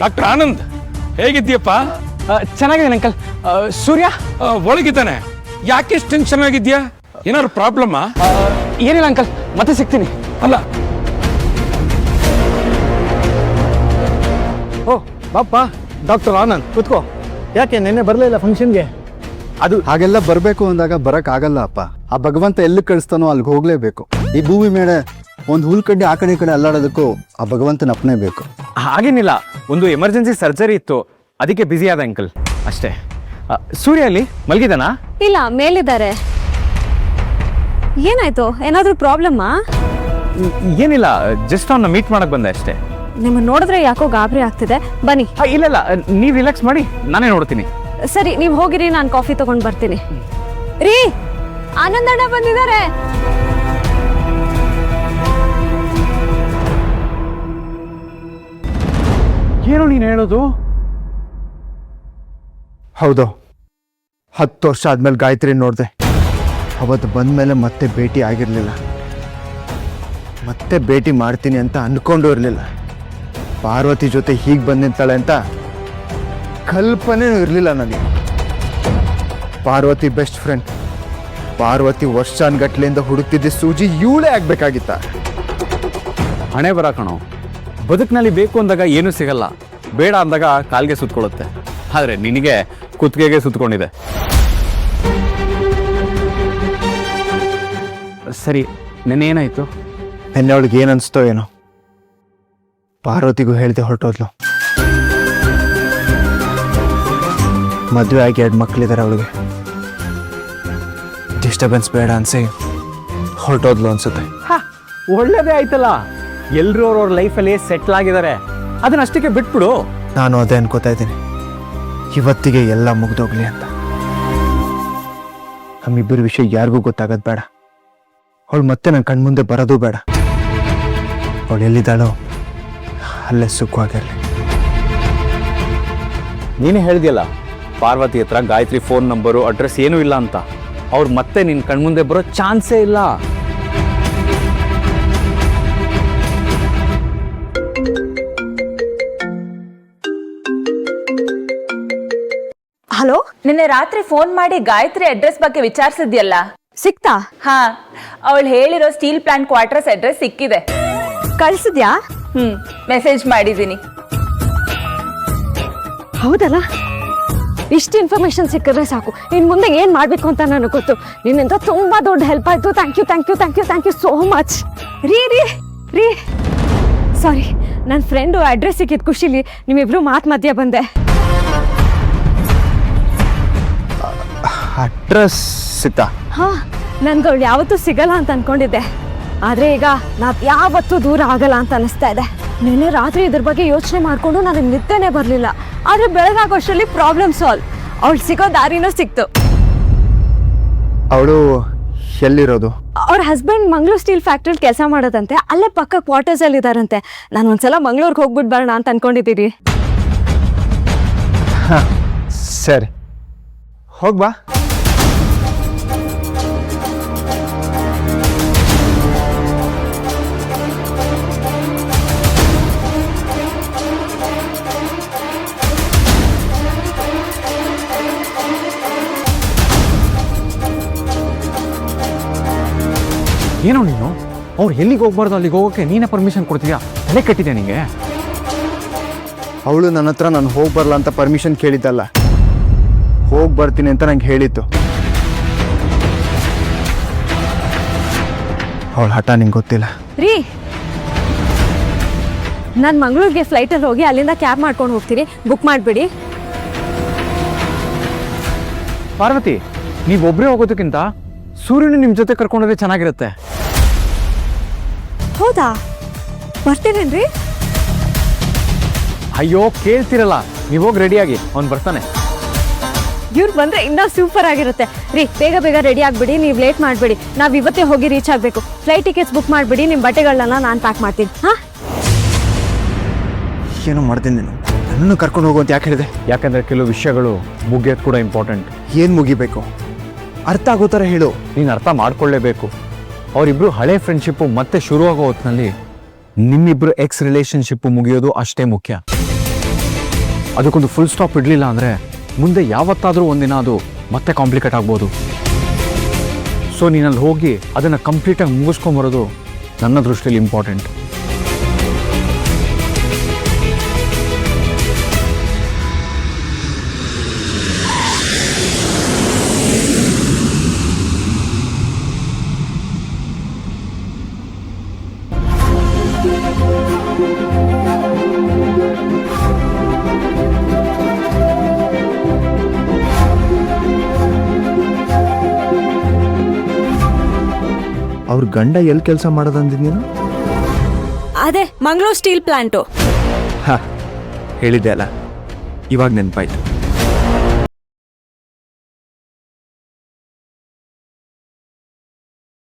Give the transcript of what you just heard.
Doctor Anand, ಹೇಗಿದ್ದೀಯಪ್ಪ? ಚೆನ್ನಾಗಿದ್ದೀನಿ uncle. ಸೂರ್ಯ ಒಳಗಿದ್ದಾನೆ. ಯಾಕೆ tension ಆಗಿದ್ಯಾ? ಏನಾದ್ರು ಪ್ರಾಬ್ಲಮ್ಮಾ? ಏನಿಲ್ಲ ಅಂಕಲ್, ಮತ್ತೆ ಸಿಗ್ತೀನಿ. ಅಲ್ಲ, ಓ ಪಾಪ ಡಾಕ್ಟರ್ ಆನಂದ್ ಕೂತ್ಕೋ. ಯಾಕೆ ನಿನ್ನೆ ಬರಲಿಲ್ಲ ಫಂಕ್ಷನ್ಗೆ? ಅದು ಹಾಗೆಲ್ಲ ಬರಬೇಕು ಅಂದಾಗ ಬರೋಕ್ಕಾಗಲ್ಲ ಅಪ್ಪ. ಆ ಭಗವಂತ ಎಲ್ಲಿ ಕಳಿಸ್ತಾನೋ ಅಲ್ಲಿಗೆ ಹೋಗಲೇಬೇಕು. ಈ ಭೂಮಿ ಮೇಲೆ ಒಂದು ಹುಲ್ಕಡ್ಡಿ ಆ ಕಡೆ ಈ ಕಡೆ ಅಲ್ಲಾಡೋದಕ್ಕೂ ಆ ಭಗವಂತನ ಅಪ್ಪನೇ ಬೇಕು. ಹಾಗೇನಿಲ್ಲ, ಒಂದು ಎಮರ್ಜೆನ್ಸಿ ಸರ್ಜರಿ ಇತ್ತು, ಅದಕ್ಕೆ ಬ್ಯುಸಿ ಆದ ಅಂಕಲ್ ಅಷ್ಟೇ. ಸೂರ್ಯ ಅಲ್ಲಿ ಮಲಗಿದಾನಾ? ಇಲ್ಲ, ಮೇಲಿದ್ದಾರೆ. ಏನಾಯ್ತು? ಏನಾದ್ರೂ ಪ್ರಾಬ್ಲಮ್ಮಾ? ಏನಿಲ್ಲ, ಜಸ್ಟ್ ಅವನ್ನ ಮೀಟ್ ಮಾಡಕ್ ಬಂದೆ ಅಷ್ಟೇ. ನಿಮ್ಮನ್ನ ನೋಡಿದ್ರೆ ಯಾಕೋ ಗಾಬರಿ ಆಗ್ತಿದೆ. ಬನ್ನಿ. ಇಲ್ಲ, ನೀವು ರಿಲ್ಯಾಕ್ಸ್ ಮಾಡಿ, ನಾನೇ ನೋಡ್ತೀನಿ. ಸರಿ, ನೀವು ಹೋಗಿರಿ, ನಾನು ಕಾಫಿ ತಗೊಂಡ್ ಬರ್ತೀನಿ. ರೀ, ಆನಂದಣ್ಣ ಬಂದಿದ್ದಾರೆ. ಏನು ನೀನು ಹೇಳೋದು? ಹೌದು, 10 ವರ್ಷ ಆದ್ಮೇಲೆ ಗಾಯತ್ರಿ ನೋಡಿದೆ. ಅವತ್ತು ಬಂದಮೇಲೆ ಮತ್ತೆ ಭೇಟಿ ಆಗಿರಲಿಲ್ಲ. ಮತ್ತೆ ಭೇಟಿ ಮಾಡ್ತೀನಿ ಅಂತ ಅಂದ್ಕೊಂಡು ಇರಲಿಲ್ಲ. ಪಾರ್ವತಿ ಜೊತೆ ಹೀಗೆ ಬಂದಿರ್ತಾಳೆ ಅಂತ ಕಲ್ಪನೆನೂ ಇರಲಿಲ್ಲ ನನಗೆ. Parvati best friend. ಪಾರ್ವತಿ ವರ್ಷಾನ್ಗಟ್ಲೆಯಿಂದ ಹುಡುಕ್ತಿದ್ದ ಸೂಜಿ ಇವಳೇ ಆಗ್ಬೇಕಾಗಿತ್ತ. ಹಣೆ ಬರ ಕಣೋ. ಬದುಕಿನಲ್ಲಿ ಬೇಕು ಅಂದಾಗ ಏನೂ ಸಿಗಲ್ಲ, ಬೇಡ ಅಂದಾಗ ಕಾಲ್ಗೆ ಸುತ್ಕೊಳ್ಳುತ್ತೆ. ಆದರೆ ನಿನಗೆ ಕುತ್ತಿಗೆಗೆ ಸುತ್ಕೊಂಡಿದೆ. ಸರಿ, ನೆನ್ನೆ ಏನಾಯ್ತು? ನೆನ್ನೆ ಅವಳಿಗೆ ಏನನ್ಸ್ತೋ ಏನೋ, ಪಾರ್ವತಿಗೂ ಹೇಳ್ದೆ ಹೊರಟೋದ್ಲು. ಮದುವೆ ಆಗಿ 2 ಮಕ್ಕಳಿದ್ದಾರೆ ಅವಳಿಗೆ. ಡಿಸ್ಟರ್ಬೆನ್ಸ್ ಬೇಡ ಅನ್ಸಿ ಹೊರಟೋದ್ಲು ಅನ್ಸುತ್ತೆ. ಒಳ್ಳೇದೇ ಆಯ್ತಲ್ಲ, ಎಲ್ಲರೂ ಅವ್ರವ್ರ ಲೈಫಲ್ಲಿ ಸೆಟ್ಲ್ ಆಗಿದ್ದಾರೆ. ಅದನ್ನ ಅಷ್ಟಕ್ಕೆ ಬಿಟ್ಬಿಡು. ನಾನು ಅದೇ ಅನ್ಕೋತಾ ಇದ್ದೀನಿ, ಇವತ್ತಿಗೆ ಎಲ್ಲ ಮುಗ್ದೋಗ್ಲಿ ಅಂತ. ನಮ್ಮಿಬ್ಬರ ವಿಷಯ ಯಾರಿಗೂ ಗೊತ್ತಾಗೋದು ಬೇಡ. ಅವಳು ಮತ್ತೆ ನನ್ನ ಕಣ್ಮುಂದೆ ಬರೋದು ಬೇಡ. ಅವಳು ಎಲ್ಲಿದ್ದಾಳೋ ಅಲ್ಲೇ ಸುಖವಾಗಿರಲಿ. ನೀನೇ ಹೇಳಿದ್ಯಲ್ಲ, ಪಾರ್ವತಿ ಹತ್ರ ಗಾಯತ್ರಿ ಫೋನ್ ನಂಬರು ಅಡ್ರೆಸ್ ಏನೂ ಇಲ್ಲ ಅಂತ. ಅವ್ರು ಮತ್ತೆ ನಿನ್ನ ಕಣ್ಮುಂದೆ ಬರೋ ಚಾನ್ಸೇ ಇಲ್ಲ. ಹಲೋ, ನಿನ್ನೆ ರಾತ್ರಿ ಫೋನ್ ಮಾಡಿ ಗಾಯತ್ರಿ ಅಡ್ರೆಸ್ ಬಗ್ಗೆ ವಿಚಾರಿಸಿದ್ಯಲ್ಲ, ಸಿಕ್ತಾ? ಹಾ, ಅವಳು ಹೇಳಿರೋ ಸ್ಟೀಲ್ ಪ್ಲಾಂಟ್ ಕ್ವಾರ್ಟರ್ಸ್ ಅಡ್ರೆಸ್ ಸಿಕ್ಕಿದೆ. ಕಳ್ಸಿದ್ಯಾ? ಮೆಸೇಜ್ ಮಾಡಿದ್ದೀನಿ. ಹೌದಲ್ಲ, ಇಷ್ಟು ಇನ್ಫಾರ್ಮೇಶನ್ ಸಿಕ್ಕಿದ್ರೆ ಸಾಕು. ಇನ್ ಮುಂದೆ ಏನ್ ಮಾಡ್ಬೇಕು ಅಂತ ನನಗೆ ಗೊತ್ತು. ನಿನ್ನಿಂದ ತುಂಬಾ ದೊಡ್ಡ ಹೆಲ್ಪ್ ಆಯ್ತು. Thank you, thank you, thank you, thank you so much. ರೀ ರೀ ರೀ ಸಾರಿ, ನನ್ನ ಫ್ರೆಂಡು ಅಡ್ರೆಸ್ ಸಿಕ್ಕಿದ ಖುಷಿಲಿ ನಿಮ್ಮಿಬ್ರು ಮಧ್ಯ ಬಂದೆ. ಅಡ್ರೆಸ್ ಸಿಗ್ತಾ? ಹಾ, ನನ್ಗೆ ಅವಳು ಯಾವತ್ತೂ ಸಿಗಲ್ಲ ಅಂತ ಅನ್ಕೊಂಡಿದ್ದೆ. ಆದ್ರೆ ಈಗ ನಾವ್ ಯಾವತ್ತೂ ದೂರ ಆಗಲ್ಲ ಅಂತ ಅನಿಸ್ತಾ ಇದೆ. ನಿನ್ನೆ ರಾತ್ರಿ ಇದ್ರ ಬಗ್ಗೆ ಯೋಚನೆ ಮಾಡ್ಕೊಂಡು ನನಗೆ ನಿದ್ದೆನೇ ಬರಲಿಲ್ಲ. ಆದ್ರೆ ಬೆಳಗಾಗೋಷ್ಟರಲ್ಲಿ ಪ್ರಾಬ್ಲಮ್ ಸಾಲ್ವ್. ಅವಳು ಸಿಗೋ ದಾರಿನೂ ಸಿಕ್ತು. ಅವಳು ಎಲ್ಲಿರೋದು? ಅವ್ರ ಹಸ್ಬೆಂಡ್ ಮಂಗಳೂರು ಸ್ಟೀಲ್ ಫ್ಯಾಕ್ಟ್ರಿಲಿ ಕೆಲಸ ಮಾಡೋದಂತೆ. ಅಲ್ಲೇ ಪಕ್ಕ ಕ್ವಾರ್ಟರ್ಸ್ ಅಲ್ಲಿ ಇದಾರಂತೆ. ನಾನು ಒಂದ್ಸಲ ಮಂಗಳೂರಿಗೆ ಹೋಗ್ಬಿಟ್ಟು ಬರೋಣ ಅಂತ ಅನ್ಕೊಂಡಿದ್ದೀರಿ. ಸರಿ, ಹೋಗ್ಬಾ. ಏನೋ ನೀನು, ಅವ್ರು ಎಲ್ಲಿಗೆ ಹೋಗ್ಬಾರ್ದು ಅಲ್ಲಿಗೆ ಹೋಗೋಕೆ ನೀನೇ ಪರ್ಮಿಷನ್ ಕೊಡ್ತೀಯಾ? ತಲೆ ಕಟ್ಟಿದೆ ನಿಂಗೆ. ಅವಳು ನನ್ನ ಹತ್ರ ನಾನು ಹೋಗಿ ಬರಲ್ಲ ಅಂತ ಪರ್ಮಿಷನ್ ಕೇಳಿದ್ದಲ್ಲ, ಹೋಗಿ ಬರ್ತೀನಿ ಅಂತ ನಂಗೆ ಹೇಳಿತ್ತು. ಅವಳ ಹಠ ನಿಂಗೆ ಗೊತ್ತಿಲ್ಲ. ರೀ, ನಾನು ಮಂಗಳೂರಿಗೆ ಫ್ಲೈಟಲ್ಲಿ ಹೋಗಿ ಅಲ್ಲಿಂದ ಕ್ಯಾಬ್ ಮಾಡ್ಕೊಂಡು ಹೋಗ್ತೀನಿ. ಬುಕ್ ಮಾಡಿಬಿಡಿ. ಪಾರ್ವತಿ, ನೀವೊಬ್ಬರೇ ಹೋಗೋದಕ್ಕಿಂತ ಸೂರ್ಯನ ನಿಮ್ಮ ಜೊತೆ ಕರ್ಕೊಂಡೋದ್ರೆ ಚೆನ್ನಾಗಿರುತ್ತೆ. ಹೌದಾ? ಬರ್ತೀನೇನ್ರಿ? ಅಯ್ಯೋ, ಕೇಳ್ತಿರಲ್ಲ, ನೀವು ಹೋಗಿ ರೆಡಿಯಾಗಿ, ಅವ್ನು ಬರ್ತಾನೆ. ಇವ್ರು ಬಂದ್ರೆ ಇನ್ನೂ ಸೂಪರ್ ಆಗಿರುತ್ತೆ. ರೀ, ಬೇಗ ಬೇಗ ರೆಡಿ ಆಗಿಬಿಡಿ. ನೀವು ಲೇಟ್ ಮಾಡಬೇಡಿ. ನಾವು ಇವತ್ತೇ ಹೋಗಿ ರೀಚ್ ಆಗಬೇಕು. ಫ್ಲೈಟ್ ಟಿಕೆಟ್ಸ್ ಬುಕ್ ಮಾಡಿಬಿಡಿ. ನಿಮ್ಮ ಬಟ್ಟೆಗಳನ್ನ ನಾನು ಪ್ಯಾಕ್ ಮಾಡ್ತೀನಿ. ಹಾಂ, ಏನೋ ಮಾಡ್ತೀನಿ ನೀನು. ನನ್ನನ್ನು ಕರ್ಕೊಂಡು ಹೋಗು ಅಂತ ಯಾಕೆ ಹೇಳಿದೆ? ಯಾಕಂದರೆ ಕೆಲವು ವಿಷಯಗಳು ಮುಗಿಯೋದು ಕೂಡ ಇಂಪಾರ್ಟೆಂಟ್. ಏನು ಮುಗಿಬೇಕು? ಅರ್ಥ ಆಗೋ ಥರ ಹೇಳು. ನೀನು ಅರ್ಥ ಮಾಡ್ಕೊಳ್ಳೇಬೇಕು. ಅವರಿಬ್ರು ಹಳೆ ಫ್ರೆಂಡ್ಶಿಪ್ಪು ಮತ್ತೆ ಶುರುವಾಗೋ ಹೊತ್ತಿನಲ್ಲಿ ನಿಮ್ಮಿಬ್ರು ಎಕ್ಸ್ ರಿಲೇಷನ್ಶಿಪ್ಪು ಮುಗಿಯೋದು ಅಷ್ಟೇ ಮುಖ್ಯ. ಅದಕ್ಕೊಂದು ಫುಲ್ ಸ್ಟಾಪ್ ಇಡಲಿಲ್ಲ ಅಂದರೆ ಮುಂದೆ ಯಾವತ್ತಾದರೂ ಒಂದಿನ ಅದು ಮತ್ತೆ ಕಾಂಪ್ಲಿಕೇಟ್ ಆಗ್ಬೋದು. ಸೊ ನೀನಲ್ಲಿ ಹೋಗಿ ಅದನ್ನು ಕಂಪ್ಲೀಟಾಗಿ ಮುಗಿಸ್ಕೊಂಬರೋದು ನನ್ನ ದೃಷ್ಟಿಯಲ್ಲಿ ಇಂಪಾರ್ಟೆಂಟ್. ಅವ್ರ ಗಂಡ ಎಲ್ಲಿ ಕೆಲಸ ಮಾಡೋದಂದಿದ್ ನೀನು? ಅದೇ ಮಂಗಳೂರು ಸ್ಟೀಲ್ ಪ್ಲಾಂಟು. ಹೇಳಿದ್ದೆ ಅಲ್ಲ, ಇವಾಗ ನೆನಪಾಯ್ತು.